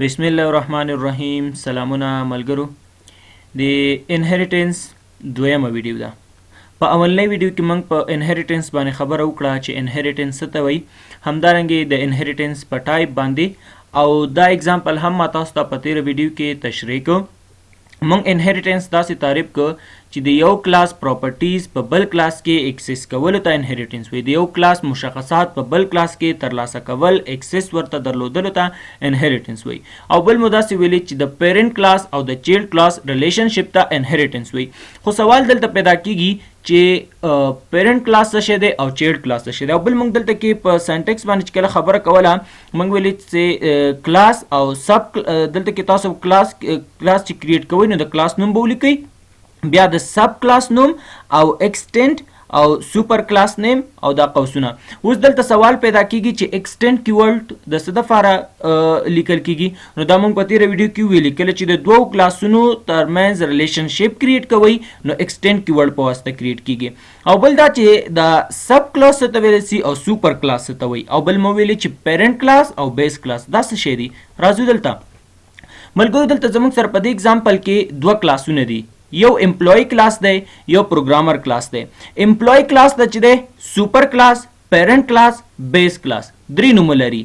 بسم الله الرحمن الرحیم. سلامونه ملګرو. د انهریټنس دویمه ویډیو ده. په اولنۍ ویډیو کې موږ په انهریټنس باندې خبره وکړه چې انهریټنس څه ته وایي، همدارنګه د انهریټنس په ټایپ باندې او دا اگزامپل هم ما تاسو ته په تیره ویډیو کې تشریح کړ. موږ انهریټنس داسې تعریف کړ چې د یو کلاس پراپرټیز په بل کلاس کې اکسس کولو ته انهریټنس وي. د یو کلاس مشخصات په بل کلاس کې ترلاسه کول، اکسس ورته درلودلو ته انهریټنس وي. او بل مو داسې ویلي چې د پیرنټ کلاس او د چیلډ کلاس ریلیشنشپ ته انهریټنس وي. خو سوال دلته پیدا کیږي چې پیرنټ کلاس څه شی دی او چیلډ کلاس څه شی دی. او بل موږ دلته کې په سینټیکس باندې کله خبره کوله موږ ویلي چې کلاس او سب دلته کې تاسو کلاس چې کریټ کوئ نو د کلاس نوم به ولیکئ، بیا د سب کلاس نوم او ایکسټنټ او سوپر کلاس نیم او دا قوسونه. اوس دلته سوال پیدا کیږي چې ایکسټنټ کیورډ د څه دپاره لیکل کیږي. نو دا موږ په تیره ویډیو کې ویلي کله چې د دوو کلاسونو ترمنځ ریلیشنشپ کریټ کوئ نو ایکسټنټ کیورډ په واسطه کریټ کیږي. او بل دا چې د سب کلاس څه ته ویلی سي او سوپر کلاس څه ته وایي. او بل مو ویلي چې پیرنټ کلاس او بیس کلاس دا څه شی دي. راځو دلته ملګرو، دلته زموږ سره په دې اگزامپل کې دوه کلاسونه دي، یو امپلوی کلاس دی، یو پروګرامر کلاس دی. امپلوی کلاس د چې دی سوپر کلاس، پیرنټ کلاس، بیس کلاس، درې نومه لري: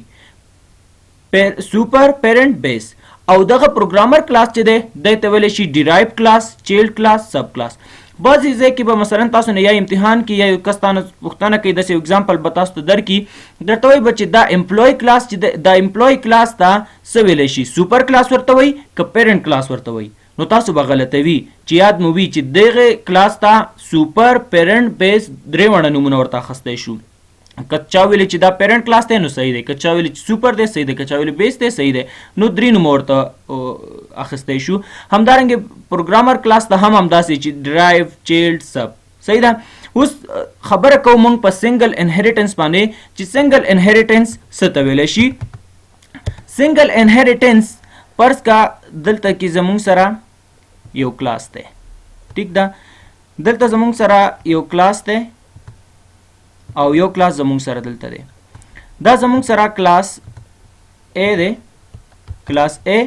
سوپر، پیرنټ، بیس. او دغه پروګرامر کلاس چې دی دی ته ویلی شي ډیرایو کلاس، چیلډ کلاس، سب کلاس. بعضې ځای کې به مثلا تاسو نه یا امتحان کې یا یو کس تاسو پوښتنه کوي داسې اگزامپل به تاسو ته درکړي، درته وایي به چې دا امپلوی کلاس چې دا امپلوی کلاس ته څه ویلی شي، سوپر کلاس ورته وایي که پیرنټ کلاس ورته وایي. نو تاسو به غلطوي چې یاد مو وي چې دغه کلاس ته سوپر، پیرنټ، بیس درې وړه نومونه ورته اخیستی شو. که چا ویلي چې دا پیرنټ کلاس دی نو صحیح دی، که چا ویلي چې سوپر دی صحیح دی، که چا ویلي بیس دی صحیح دی. نو درې نومه ورته اخیستی شو. همدارنګه پروګرامر کلاس ته هم همداسې چې ډرایو، چیلډ، سب صحیح ده. اوس خبره کوو موږ په سنګل انهریټنس باندې چې سنګل انهریټنس څه ته ویلی شي. سنګل انهریټنس فرض کا دلته کې زموږ سره یو کلاس دی، ټیک ده، دلته زموږ سره یو کلاس دی او یو کلاس زموږ سره دلته دی. دا زموږ سره کلاس A دی، کلاس A،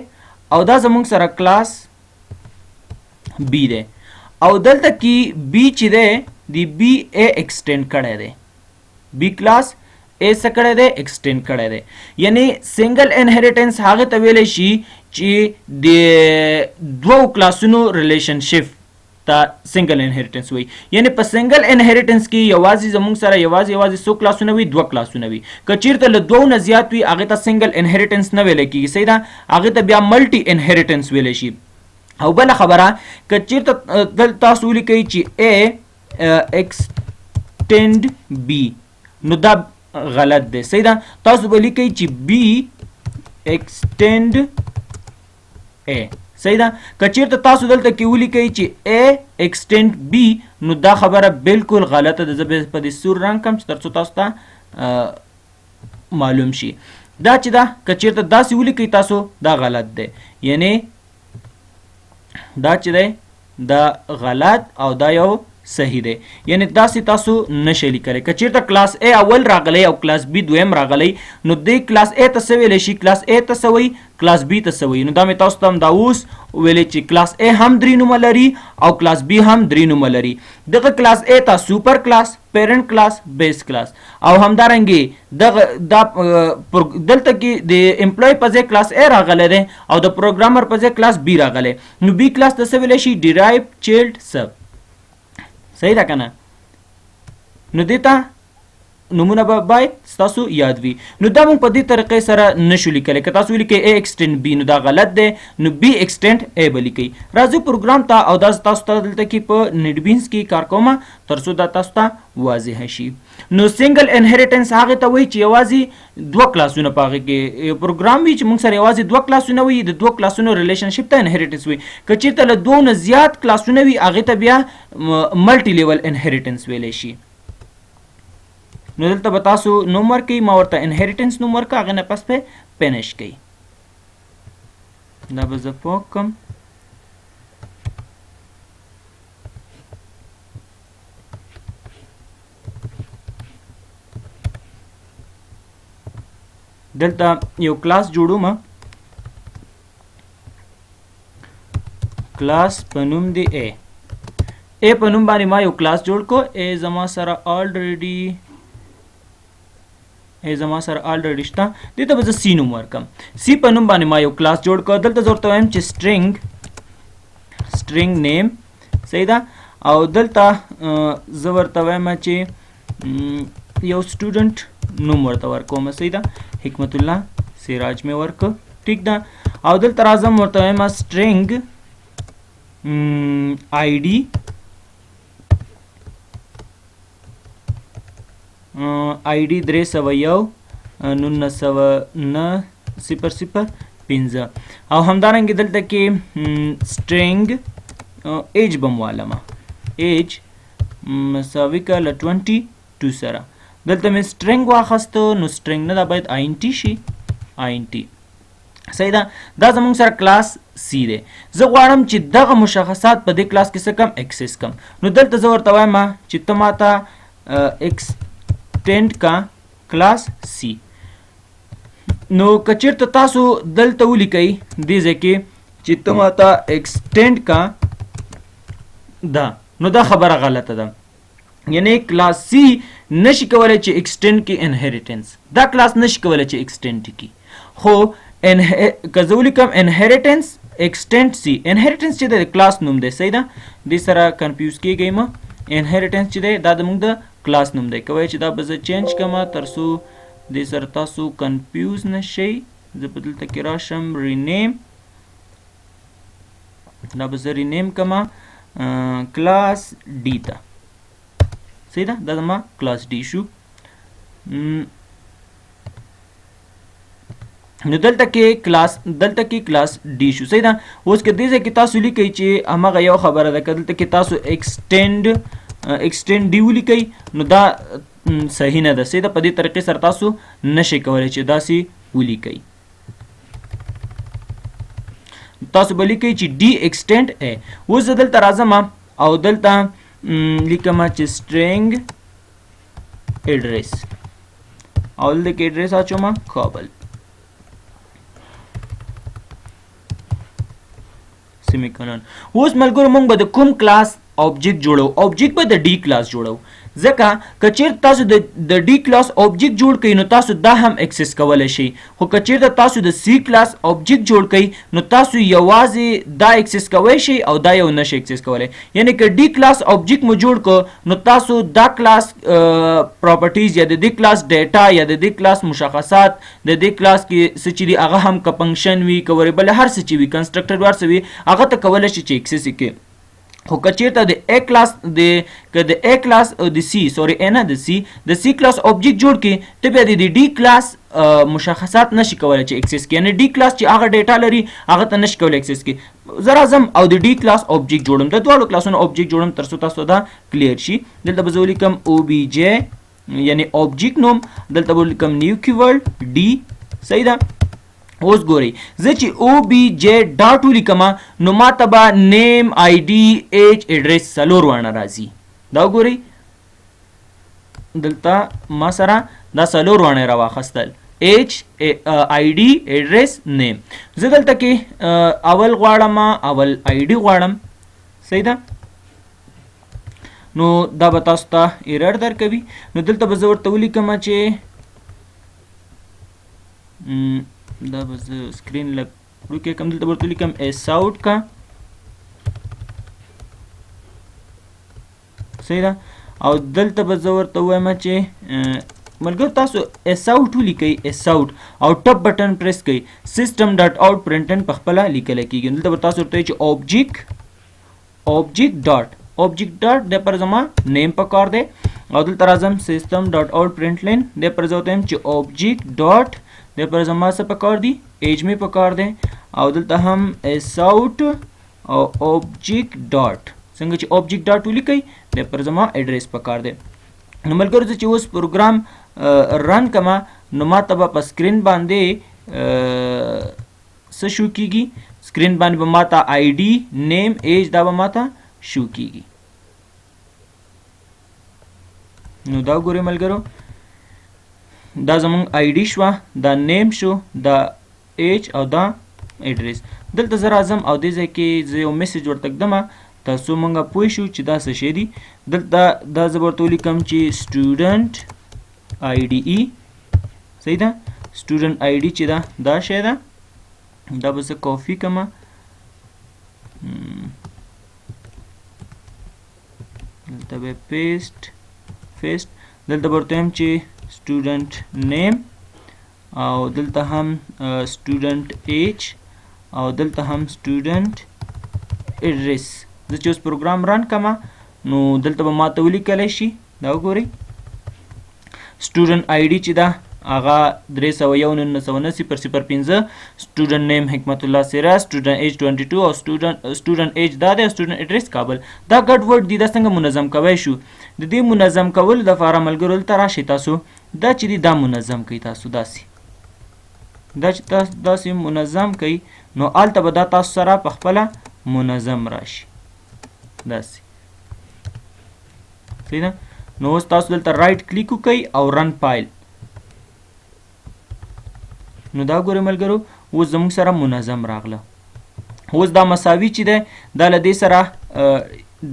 او دا زموږ سره کلاس B دی. او دلته کې B چې دی د B A ایکسټینډ کړی دی، B کلاس A څه کړی دی، ایکسټینډ کړی دی. یعنی سنګل انهریټنس هغې ته ویلی شي چې د دوو کلاسونو ریلیشنشپ ته سنګل انهریټنس وي. یعنی په سنګل انهریټنس کې یوازې زموږ سره یوازې څو کلاسونه وي، دوه کلاسونه وي. که چیرته له دوو نه زیات وي هغې ته سنګل انهریټنس نه ویلی کېږي، صحیح ده، هغې ته بیا ملټي انهریټنس ویلی شي. او بله خبره که چیرته دلته تاسو ولیکئ چې A ایکسټینډ B نو دا غلط دی، صحیح ده. تاسو به لیکئ چې B ایکسټینډ A، صحیح ده. که چیرته تاسو دلته کې ولیکئ چې A ایکسټینډ B نو دا خبره بالکل غلطه ده. زه به په دې سور رنګ کړم چې تر څو تاسو ته معلوم شي. دا چې ده که چیرته داسې ولیکئ تاسو دا غلط دی، یعنی دا چې دی دا غلط او دا یو صحیح دی. یعنی داسې تاسو نشئ لیکلی. که چیرته کلاس A اول راغلی او کلاس B دویم راغلی نو دی کلاس A ته څه ویلی شي، کلاس A ته څه وایي، کلاس B ته څه وایي. نو دا مې تاسو ته هم دا اوس ویلی چې کلاس A هم درې نومه لري او کلاس B هم درې نومه لري. دغه کلاس A ته سوپر کلاس، پیرنټ کلاس، بیس کلاس. او همدارنګې دلته کې د امپلوی په ځای کلاس A راغلی دی او د پروګرامر په ځای کلاس B راغلی. نو B کلاس ته څه ویلی شي، ډیرایو، چیلډ، سب، صحیح ده که نه. نو دې ته نومونه به باید ستاسو یاد وي. نو دا موږ په دې طریقې سره نشو لیکلی. که تاسو ولیکئ A ایکسټینډ B نو دا غلط دی، نو B ایکسټینډ A به لیکئ. راځو پروګرام ته او دا تاسو ته دلته کې په نیټبینس کې کار کومه تر څو دا تاسو ته واضحه شي. نو سنګل انهریټنس هغې ته وایي چې یوازې دوه کلاسونه په هغې کې پروګرام وي چې موږ سره یوازې دوه کلاسونه وي، د دوه کلاسونو ریلیشنشپ ته انهریټنس وي. که چیرته له دوو نه زیات کلاسونه وي هغې ته بیا ملټي لیول انهریټنس ویلی شي. نو دلته به تاسو نوم ورکئ، ما ورته انهریټنس نوم ورکړه، هغې نه پس پې فینش کوئ. دا به زه پاک کړم. دلته یو کلاس جوړوم क्लास په نوم دی A په نوم باندې ما یو کلاس جوړ کو A زما سره already شته دې ته به زه C نوم ورکم C په نوم باندې ما یو کلاس جوړ کو دلته زه ورته وایم چې string name صحیح ده او دلته زه ورته وایم چې یو student نوم ورته ورکوم صحیح ده حکمت الله سراج مې ورکو ٹھیک ده او دلته راځم ورته وایم string id id 301 1900 او همدارنګه دلته کې string age بم والما age مساوي کله 22 سره دلته مې string واخستو نو string نه دا باید int شي int صحیح ده دا زموږ سره کلاس C دی زه غواړم چې دغه مشخصات په دې کلاس کې څه کم اکسس کم نو دلته زه ورته وایم چې ته ماته extend کا کلاس C نو کچیرته تاسو دلته ولیکئ دې ځای کې چې ته ماته extend کا دا نو دا خبره غلطه ده یعنی کلاس C نشي کولای چې extend کی inheritance دا کلاس نشي کولای چې extend کی خو که زه ولیکم inheritance extend C inheritance چې د کلاس نوم دی صحیح ده دې سره کنفیوز کیږئ مه inheritance چې دی دا زموږ د کلاس نوم دی کوی چې دا به زه چینج کړم تر څو دې سره تاسو کنفیوز نشئ زه به دلته کې راشم rename دا به زه rename کړم کلاس D ته صحیح ده دا زما کلاس D شو نو دلته کې کلاس D شو صحیح ده اوس که دې ځای کې تاسو لیکئ چې هماغه یو خبره ده که دلته کې تاسو extend D ولیکئ نو دا صحیح نه ده صحیح ده په دې طریقې سره تاسو نشئ کولی چې داسې ولیکئ تاسو به لیکئ چې D extend A اوس زه دلته راځم او دلته لیکم چې string address او دلته کې address اچوم کابل سیمیکولن اوس ملګرو موږ به د کوم کلاس object جوړو object به د D کلاس جوړو ځکه که چیرته تاسو د D کلاس object جوړ کړئ نو تاسو دا هم اکسس کولی شئ خو که چیرته تاسو د C کلاس object جوړ کړئ نو تاسو یوازې دا اکسس کولی شئ او دا یو نشئ اکسس کولی یعنی که D کلاس object مو جوړ کړ نو تاسو دا کلاس پراپرټیز یا د دې کلاس ډیټا یا د دې کلاس مشخصات د دې کلاس کې څه چې دي هغه هم که فنکشن وي که وریبل هر څه چې وي کنسټرکټر هر څه وي هغه ته کولی شئ چې اکسس یې کړئ خو که چیرته د A کلاس د C کلاس object جوړ کړي ته بیا د D کلاس مشخصات نشي کولی چې اکسس کړي یعنی D کلاس چې هغه ډیټا لري هغه ته نشي کولی اکسس کړي زه راځم او د D کلاس object جوړم د دواړو کلاسونو object جوړم تر څو تاسو دا کلیر شي دلته به زه ولیکم obj یعنی object نوم دلته به ولیکم new keyword D صحیح ده اوس ګورئ زه چې obj ډاټ ولیکم نو ماته به name id age address څلور ورنه راځي دا وګورئ دلته ما سره دا څلور ورنه راواخیستل age id address name زه دلته کې اول غواړم اول id غواړم صحیح ده نو دا به تاسو ته ایرر درکوي نو دلته به زه ورته ولیکم چې دا به زه سکرین لږ وړوکی کړم دلته به ورته ولیکم sout کا صحیح ده او دلته به زه ورته ووایم چې ملګرو تاسو sout ولیکئ sout او ټپ بټن پریس کړئ system ډاټ آوټ پرنټن په خپله لیکلی کېږي دلته به تاسو ورته وایئ چې object ډاټ د پر زما نیم پکار دی او دلته راځم system ډاټ آوټ پرنټ لاین د پر زه ورته وایم چې object ډاټ د پر زما څه پکار دی ایج می پکار دی او دلته هم sout او object ډاټ څنګه چې object ډاټ ولیکئ د پر زما ایډریس پکار دی نو ملګرو زه چې اوس پروګرام رن کما نو ما ته به په سکرین باندې څه شو کیږي سکرین باندې به ما ته ID name age دا به ما ته شو کیږي نو دا ګورئ ملګرو دا زمونږ ID شو دا name شو دا age او دا اډریس. دلته زه راځم او دې ځای کې زه یو میسج ورته ږدم، تاسو مونږه پوه شو چې دا څه شی دي. دلته دا زه ورته ولیکم چې سټوډنټ آی ډي ای، صحیح ده. سټوډنټ آی ډي چې ده دا شی ده، دا به زه کاپي کړم، دلته به پیسټ دلته به ورته وایم چې سټوډنټ نیم، او دلته هم سټوډنټ ایج، او دلته هم سټوډنټ اډریس. زه چې اوس پروګرام رن کړم نو دلته به ماته ولیکلی شي، دا وګورئ سټوډنټ آی ډي چې ده هغه 301 سټوډنټ نیم حکمت الله سراج، سټوډنټ ایج 22 او سټوډنټ ایج دا دی، سټوډنټ اډریس کابل. دا ګډ وډ دي، دا څنګه منظم کوی شو؟ د دې منظم کولو دپاره ملګرو دلته راشئ، تاسو دا چې دی دا منظم کوئ، تاسو داسې دا چې تاسو داسې منظم کوئ نو هلته به دا تاسو سره په خپله منظم راشي داسې، صحیح ده. نو اوس تاسو دلته رایټ کلیک وکئ او رن فایل، نو دا ګورئ ملګرو اوس زموږ سره منظم راغله. اوس دا مساوي چې دی دا له دې سره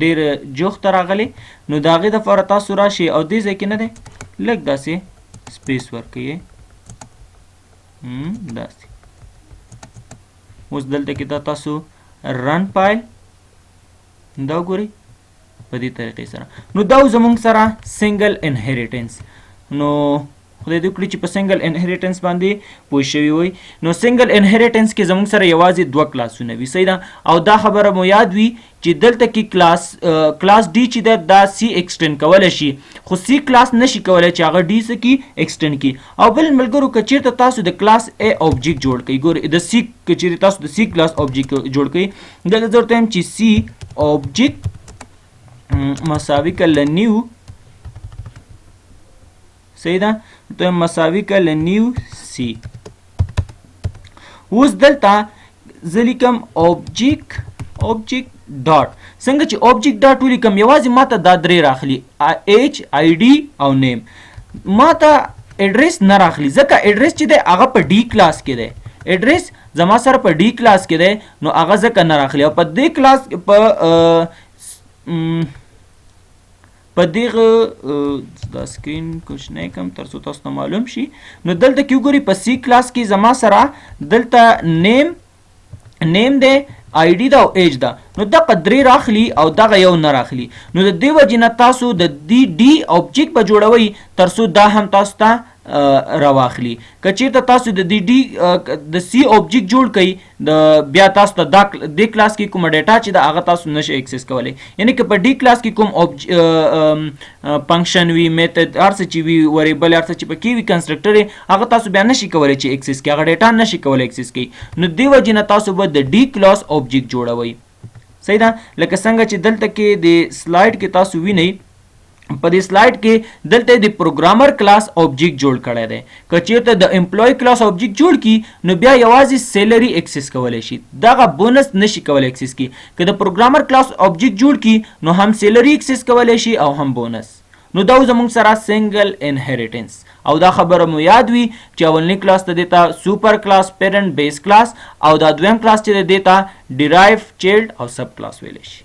ډېر جوخته راغلی، نو د هغې دپاره تاسو راشئ او دې ځای کې نه دی لږ داسې سپیس ورکوئ، داسې. اوس دلته کې دا تاسو رن فایل دا وګورئ په دې طریقې سره. نو دا زموږ سره سنګل انهریټنس. نو خدای دې وکړي چې په سنګل انهریټنس باندې پوه شوي وئ. نو سنګل انهریټنس کې زموږ سره یوازې 2 کلاسونه وي، صحیح ده. او دا خبره مو یاد وي چې دلته کې کلاس ډي چې ده دا سی ایکسټینډ کولی شي، خو سی کلاس نشي کولی چې هغه ډي څه کي ایکسټینډ کي. او بل ملګرو که چېرته تاسو د کلاس ا اوبجیکټ جوړ کړئ، ګورئ د سی که چېرې تاسو د سی کلاس اوبجیکټ جوړ کړئ، دلته زه ورته وایم چې سی اوبجیکټ مساوي کله نیو، صحیح ده، تو مساوي کله نیو سی. اوس دلته زه لیکم اوبجیکټ ډاټ، څنګه چې اوبجیکټ ډاټ ولیکم یوازې ماته دا 3 راخلي، ایج، آی ډي او نیم، ماته اډریس نه راخلي ځکه اډریس چې دی هغه په ډي کلاس کې دی، اډریس زما سره په ډي کلاس کې دی نو هغه ځکه نه راخلي. او په دې کلاس په دغه دا سکرین کوچنی کم تر څو تاسو ته معلوم شي. نو دلته کې وګورئ په سی کلاس کې زما سره دلته نیم دی، آی ډي دا او ایج دا، نو دغه 3 راخلي او دغه یو نه راخلي. نو د دې وجې نه تاسو د دې ډي اوبجیکټ به جوړوئ تر څو دا هم تاسو ته راواخلي. که چېرته تاسو د دې د سی اوبجیکټ جوړ کړئ بیا تاسو ته دې کلاس کې کومه ډیټا چې ده هغه تاسو نشئ اکسس کولی. یعنې که په ډي کلاس کې کوم فنکشن وي، میتد، هر څه چې وي، وریبل، هر څه چې پکې وي، کنسټرکټر هغه تاسو بیا نشئ کولی چې اکسس کړئ، هغه ډیټا نشئ کولی اکسس کړئ. نو دې وجې نه تاسو به د ډي کلاس اوبجیکټ جوړوئ، صحیح ده. لکه څنګه چې دلته کې د سلایډ کې تاسو وینئ، په دې سلایډ کې دلته د پروګرامر کلاس اوبجیکټ جوړ کړی دی. که چېرته د امپلوی کلاس اوبجیکټ جوړ کړي نو بیا یوازې سیلري اکسس کولی شي، دغه بونس نشي کولی اکسس کړي. که د پروګرامر کلاس اوبجیکټ جوړ کړي نو هم سیلري اکسس کولی شي او هم بونس. نو دا زموږ سره سنګل انهریټنس. او دا خبره مو یاد وي چې اولنی کلاس ته دیتا سوپر کلاس، پیرنټ، بیس کلاس، او دا دویم کلاس چې دیتا ډیرایو، چیلډ او سب کلاس ویلی شي.